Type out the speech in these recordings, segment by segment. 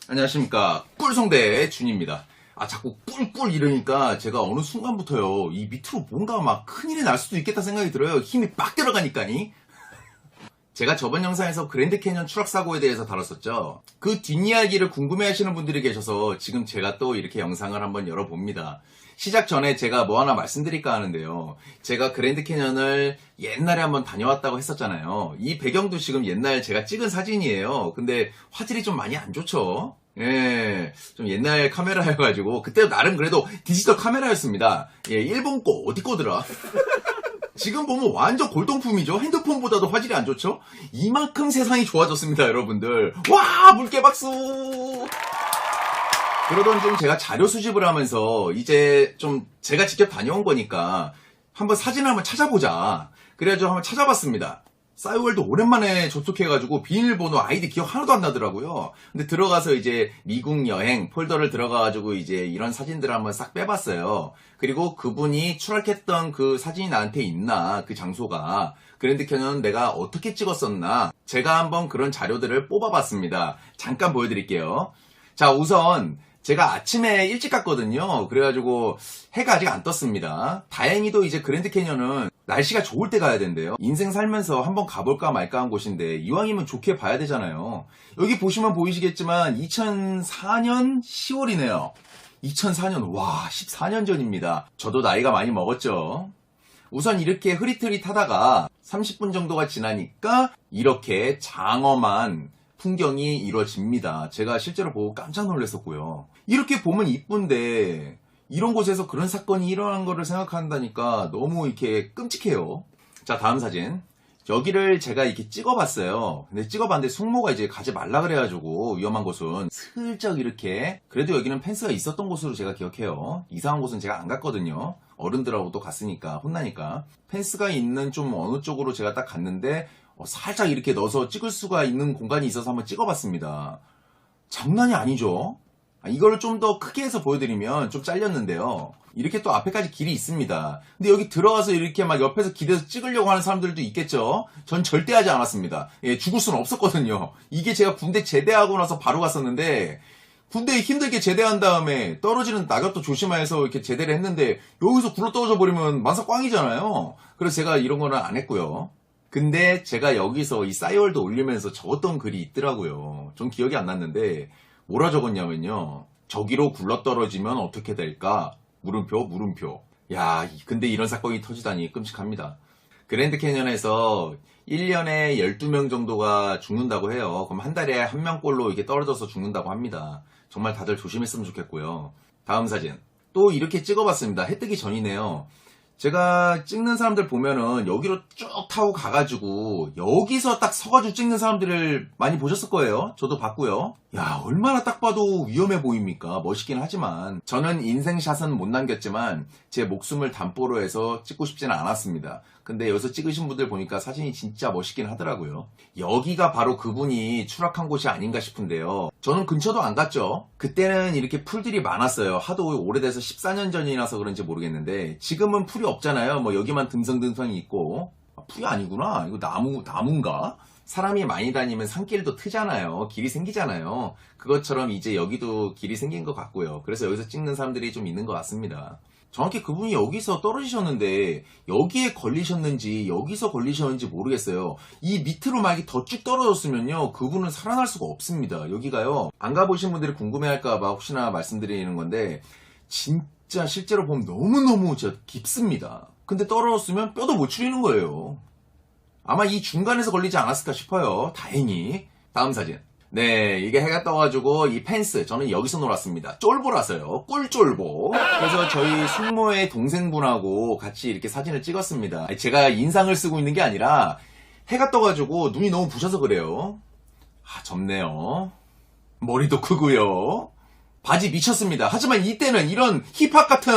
안녕하십니까, 꿀성대 준입니다. 자꾸 꿀꿀 이러니까 제가 어느 순간부터요, 이 밑으로 뭔가 막 큰일이 날 수도 있겠다 생각이 들어요. 힘이 빡 들어가니까니. 제가 저번 영상에서 그랜드 캐년 추락 사고에 대해서 다뤘었죠. 그 뒷이야기를 궁금해하시는 분들이 계셔서 지금 제가 또 이렇게 영상을 한번 열어봅니다. 시작 전에 제가 뭐 하나 말씀드릴까 하는데요. 제가 그랜드 캐년을 옛날에 한번 다녀왔다고 했었잖아요. 이 배경도 지금 옛날 제가 찍은 사진이에요. 근데 화질이 좀 많이 안 좋죠. 예, 좀 옛날 카메라여가지고 그때 나름 그래도 디지털 카메라였습니다. 예, 일본 거 어디 거더라? 지금 보면 완전 골동품이죠. 핸드폰보다도 화질이 안 좋죠? 이만큼 세상이 좋아졌습니다, 여러분들. 와, 물개박수! 그러던 중 제가 자료 수집을 하면서 이제 좀 제가 직접 다녀온 거니까 한번 사진을 한번 찾아보자. 그래가지고 한번 찾아봤습니다. 싸이월드 오랜만에 접속해가지고 비밀번호 아이디 기억 하나도 안 나더라고요. 근데 들어가서 이제 미국 여행 폴더를 들어가가지고 이제 이런 사진들을 한번 싹 빼봤어요. 그리고 그분이 추락했던 그 사진이 나한테 있나, 그 장소가, 그랜드 캐년 내가 어떻게 찍었었나, 제가 한번 그런 자료들을 뽑아봤습니다. 잠깐 보여드릴게요. 자, 우선 제가 아침에 일찍 갔거든요. 그래가지고 해가 아직 안 떴습니다. 다행히도 이제 그랜드 캐년은 날씨가 좋을 때 가야 된대요. 인생 살면서 한번 가볼까 말까 한 곳인데 이왕이면 좋게 봐야 되잖아요. 여기 보시면 보이시겠지만 2004년 10월이네요. 2004년, 와, 14년 전입니다. 저도 나이가 많이 먹었죠. 우선 이렇게 흐릿흐릿하다가 30분 정도가 지나니까 이렇게 장엄한 풍경이 이루어집니다. 제가 실제로 보고 깜짝 놀랐었고요. 이렇게 보면 이쁜데 이런 곳에서 그런 사건이 일어난 거를 생각한다니까 너무 이렇게 끔찍해요. 자, 다음 사진. 여기를 제가 이렇게 찍어봤어요. 근데 찍어봤는데 숙모가 이제 가지 말라 그래가지고 위험한 곳은 슬쩍 이렇게, 그래도 여기는 펜스가 있었던 곳으로 제가 기억해요. 이상한 곳은 제가 안 갔거든요. 어른들하고 또 갔으니까 혼나니까. 펜스가 있는 좀 어느 쪽으로 제가 딱 갔는데 살짝 이렇게 넣어서 찍을 수가 있는 공간이 있어서 한번 찍어봤습니다. 장난이 아니죠. 이걸 좀 더 크게 해서 보여드리면 좀 잘렸는데요. 이렇게 또 앞에까지 길이 있습니다. 근데 여기 들어가서 이렇게 막 옆에서 기대서 찍으려고 하는 사람들도 있겠죠. 전 절대 하지 않았습니다. 예, 죽을 수는 없었거든요. 이게 제가 군대 제대하고 나서 바로 갔었는데, 군대에 힘들게 제대한 다음에 떨어지는 낙엽도 조심해서 이렇게 제대를 했는데 여기서 굴러 떨어져 버리면 만사 꽝이잖아요. 그래서 제가 이런 거는 안 했고요. 근데 제가 여기서 이 싸이월드 올리면서 적었던 글이 있더라고요. 전 기억이 안 났는데 뭐라 적었냐면요. 저기로 굴러떨어지면 어떻게 될까? 물음표, 물음표. 야, 근데 이런 사건이 터지다니 끔찍합니다. 그랜드 캐년에서 1년에 12명 정도가 죽는다고 해요. 그럼 한 달에 한 명꼴로 이렇게 떨어져서 죽는다고 합니다. 정말 다들 조심했으면 좋겠고요. 다음 사진. 또 이렇게 찍어봤습니다. 해 뜨기 전이네요. 제가 찍는 사람들 보면은 여기로 쭉 타고 가가지고 여기서 딱 서가지고 찍는 사람들을 많이 보셨을 거예요. 저도 봤고요. 야, 얼마나 딱 봐도 위험해 보입니까? 멋있긴 하지만 저는 인생샷은 못 남겼지만 제 목숨을 담보로 해서 찍고 싶지는 않았습니다. 근데 여기서 찍으신 분들 보니까 사진이 진짜 멋있긴 하더라고요. 여기가 바로 그분이 추락한 곳이 아닌가 싶은데요. 저는 근처도 안 갔죠. 그때는 이렇게 풀들이 많았어요. 하도 오래돼서 14년 전이라서 그런지 모르겠는데 지금은 풀이 없잖아요. 뭐 여기만 듬성듬성이 있고. 풀이 아니구나. 이거 나무인가? 사람이 많이 다니면 산길도 트잖아요. 길이 생기잖아요. 그것처럼 이제 여기도 길이 생긴 것 같고요. 그래서 여기서 찍는 사람들이 좀 있는 것 같습니다. 정확히 그분이 여기서 떨어지셨는데 여기에 걸리셨는지 여기서 걸리셨는지 모르겠어요. 이 밑으로 만약에 더 쭉 떨어졌으면요, 그분은 살아날 수가 없습니다. 여기가요, 안 가보신 분들이 궁금해할까봐 혹시나 말씀드리는 건데 진짜 실제로 보면 너무너무 진짜 깊습니다. 근데 떨어졌으면 뼈도 못 추리는 거예요. 아마 이 중간에서 걸리지 않았을까 싶어요. 다행히. 다음 사진. 네, 이게 해가 떠가지고 이 펜스, 저는 여기서 놀았습니다. 쫄보라서요. 꿀쫄보. 그래서 저희 숙모의 동생분하고 같이 이렇게 사진을 찍었습니다. 제가 인상을 쓰고 있는 게 아니라 해가 떠가지고 눈이 너무 부셔서 그래요. 좁네요. 머리도 크고요. 바지 미쳤습니다. 하지만 이때는 이런 힙합 같은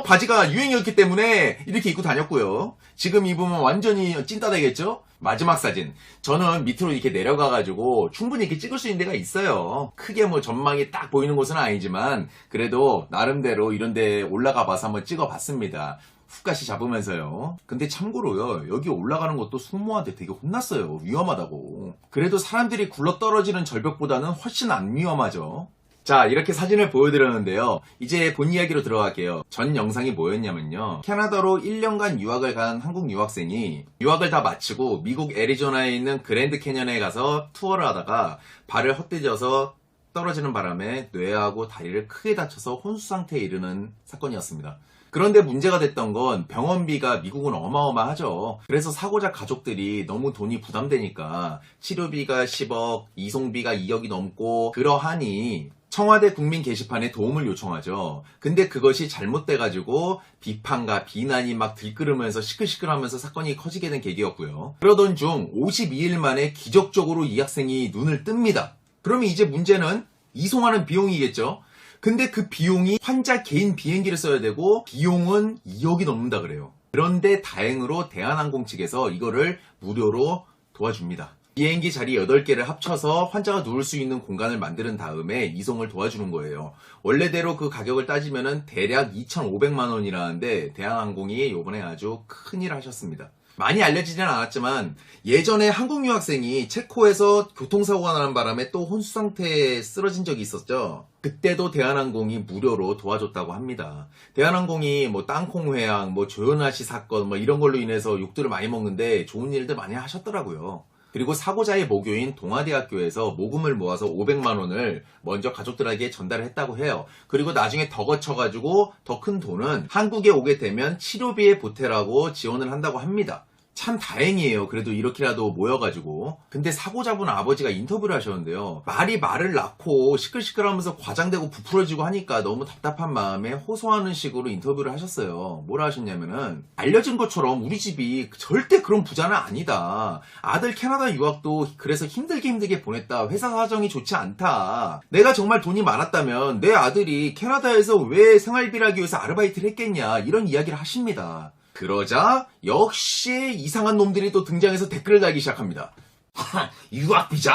바지가 유행이었기 때문에 이렇게 입고 다녔고요. 지금 입으면 완전히 찐따되겠죠? 마지막 사진. 저는 밑으로 이렇게 내려가가지고 충분히 이렇게 찍을 수 있는 데가 있어요. 크게 뭐 전망이 딱 보이는 곳은 아니지만 그래도 나름대로 이런 데 올라가 봐서 한번 찍어봤습니다. 훅가시 잡으면서요. 근데 참고로요, 여기 올라가는 것도 숙모한테 되게 혼났어요. 위험하다고. 그래도 사람들이 굴러 떨어지는 절벽보다는 훨씬 안 위험하죠. 자, 이렇게 사진을 보여드렸는데요. 이제 본 이야기로 들어갈게요. 전 영상이 뭐였냐면요. 캐나다로 1년간 유학을 간 한국 유학생이 유학을 다 마치고 미국 애리조나에 있는 그랜드 캐년에 가서 투어를 하다가 발을 헛디뎌서 떨어지는 바람에 뇌하고 다리를 크게 다쳐서 혼수 상태에 이르는 사건이었습니다. 그런데 문제가 됐던 건 병원비가 미국은 어마어마하죠. 그래서 사고자 가족들이 너무 돈이 부담되니까 치료비가 10억, 이송비가 2억이 넘고 그러하니 청와대 국민 게시판에 도움을 요청하죠. 근데 그것이 잘못돼가지고 비판과 비난이 막 들끓으면서 시끌시끌하면서 사건이 커지게 된 계기였고요. 그러던 중 52일 만에 기적적으로 이 학생이 눈을 뜹니다. 그러면 이제 문제는 이송하는 비용이겠죠. 근데 그 비용이 환자 개인 비행기를 써야 되고 비용은 2억이 넘는다 그래요. 그런데 다행으로 대한항공 측에서 이거를 무료로 도와줍니다. 비행기 자리 8개를 합쳐서 환자가 누울 수 있는 공간을 만드는 다음에 이송을 도와주는 거예요. 원래대로 그 가격을 따지면 대략 2,500만 원이라는데 대한항공이 이번에 아주 큰일 하셨습니다. 많이 알려지진 않았지만 예전에 한국 유학생이 체코에서 교통사고가 나는 바람에 또 혼수 상태에 쓰러진 적이 있었죠. 그때도 대한항공이 무료로 도와줬다고 합니다. 대한항공이 뭐 땅콩회항, 뭐 조현아 씨 사건 뭐 이런 걸로 인해서 욕들을 많이 먹는데 좋은 일들 많이 하셨더라고요. 그리고 사고자의 모교인 동아대학교에서 모금을 모아서 500만 원을 먼저 가족들에게 전달을 했다고 해요. 그리고 나중에 더 거쳐가지고 더 큰 돈은 한국에 오게 되면 치료비에 보태라고 지원을 한다고 합니다. 참 다행이에요. 그래도 이렇게라도 모여가지고. 근데 사고자분 아버지가 인터뷰를 하셨는데요. 말을 낳고 시끌시끌하면서 과장되고 부풀어지고 하니까 너무 답답한 마음에 호소하는 식으로 인터뷰를 하셨어요. 뭐라 하셨냐면은 알려진 것처럼 우리 집이 절대 그런 부자는 아니다. 아들 캐나다 유학도 그래서 힘들게 보냈다. 회사 사정이 좋지 않다. 내가 정말 돈이 많았다면 내 아들이 캐나다에서 왜 생활비를 하기 위해서 아르바이트를 했겠냐. 이런 이야기를 하십니다. 그러자 역시 이상한 놈들이 또 등장해서 댓글을 달기 시작합니다. 유학비자?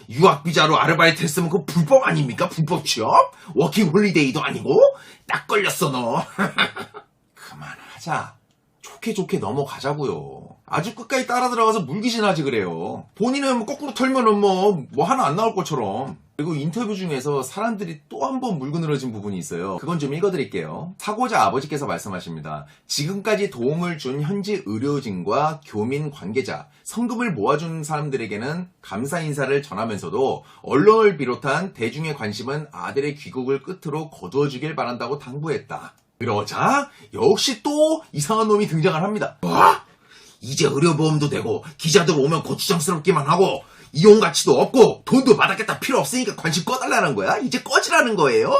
유학비자로 아르바이트 했으면 그거 불법 아닙니까? 불법 취업? 워킹 홀리데이도 아니고? 딱 걸렸어 너. 그만하자. 좋게 넘어가자고요. 아주 끝까지 따라 들어가서 물귀신하지 그래요. 본인은 거꾸로 털면은 뭐 하나 안 나올 것처럼. 그리고 인터뷰 중에서 사람들이 또 한 번 물고 늘어진 부분이 있어요. 그건 좀 읽어드릴게요. 사고자 아버지께서 말씀하십니다. 지금까지 도움을 준 현지 의료진과 교민 관계자, 성금을 모아준 사람들에게는 감사 인사를 전하면서도 언론을 비롯한 대중의 관심은 아들의 귀국을 끝으로 거두어주길 바란다고 당부했다. 그러자 역시 또 이상한 놈이 등장을 합니다. 뭐? 이제 의료보험도 되고 기자들 오면 고추장스럽기만 하고 이용 가치도 없고 돈도 받았겠다 필요 없으니까 관심 꺼달라는 거야? 이제 꺼지라는 거예요?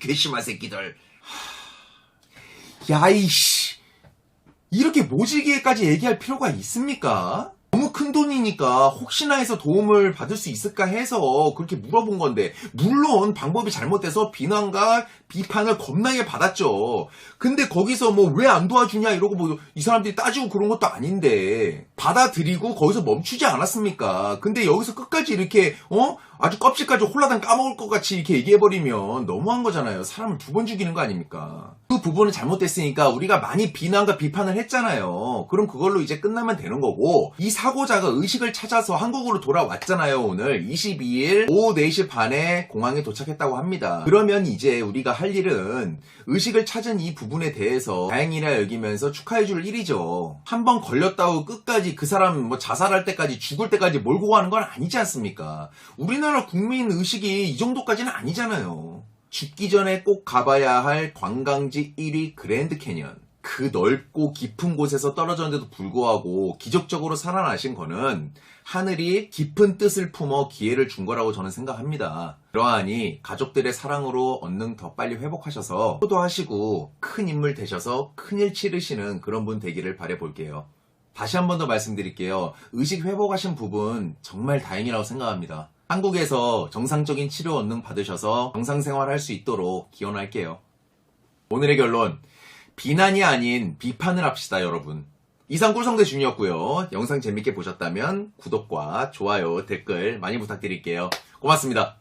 괘씸한 새끼들. 야이씨, 이렇게 모질게까지 얘기할 필요가 있습니까? 너무 큰 돈이니까 혹시나 해서 도움을 받을 수 있을까 해서 그렇게 물어본 건데, 물론 방법이 잘못돼서 비난과 비판을 겁나게 받았죠. 근데 거기서 뭐 왜 안 도와주냐 이러고 뭐 이 사람들이 따지고 그런 것도 아닌데 받아들이고 거기서 멈추지 않았습니까? 근데 여기서 끝까지 이렇게 아주 껍질까지 홀라당 까먹을 것 같이 이렇게 얘기해버리면 너무한 거잖아요. 사람을 2번 죽이는 거 아닙니까? 그 부분은 잘못됐으니까 우리가 많이 비난과 비판을 했잖아요. 그럼 그걸로 이제 끝나면 되는 거고, 이 사고자가 의식을 찾아서 한국으로 돌아왔잖아요. 오늘 22일 오후 4시 반에 공항에 도착했다고 합니다. 그러면 이제 우리가 할 일은 의식을 찾은 이 부분에 대해서 다행이라 여기면서 축하해줄 일이죠. 한번 걸렸다고 끝까지 그 사람 뭐 자살할 때까지 죽을 때까지 몰고 가는 건 아니지 않습니까? 우리나라 국민 의식이 이 정도까지는 아니잖아요. 죽기 전에 꼭 가봐야 할 관광지 1위 그랜드 캐년. 그 넓고 깊은 곳에서 떨어졌는데도 불구하고 기적적으로 살아나신 거는 하늘이 깊은 뜻을 품어 기회를 준 거라고 저는 생각합니다. 그러하니 가족들의 사랑으로 얼른 더 빨리 회복하셔서 효도하시고 큰 인물 되셔서 큰일 치르시는 그런 분 되기를 바라볼게요. 다시 한 번 더 말씀드릴게요. 의식 회복하신 부분 정말 다행이라고 생각합니다. 한국에서 정상적인 치료 언능 받으셔서 정상생활 할 수 있도록 기원할게요. 오늘의 결론, 비난이 아닌 비판을 합시다, 여러분. 이상 꿀성대 준이었고요. 영상 재밌게 보셨다면 구독과 좋아요, 댓글 많이 부탁드릴게요. 고맙습니다.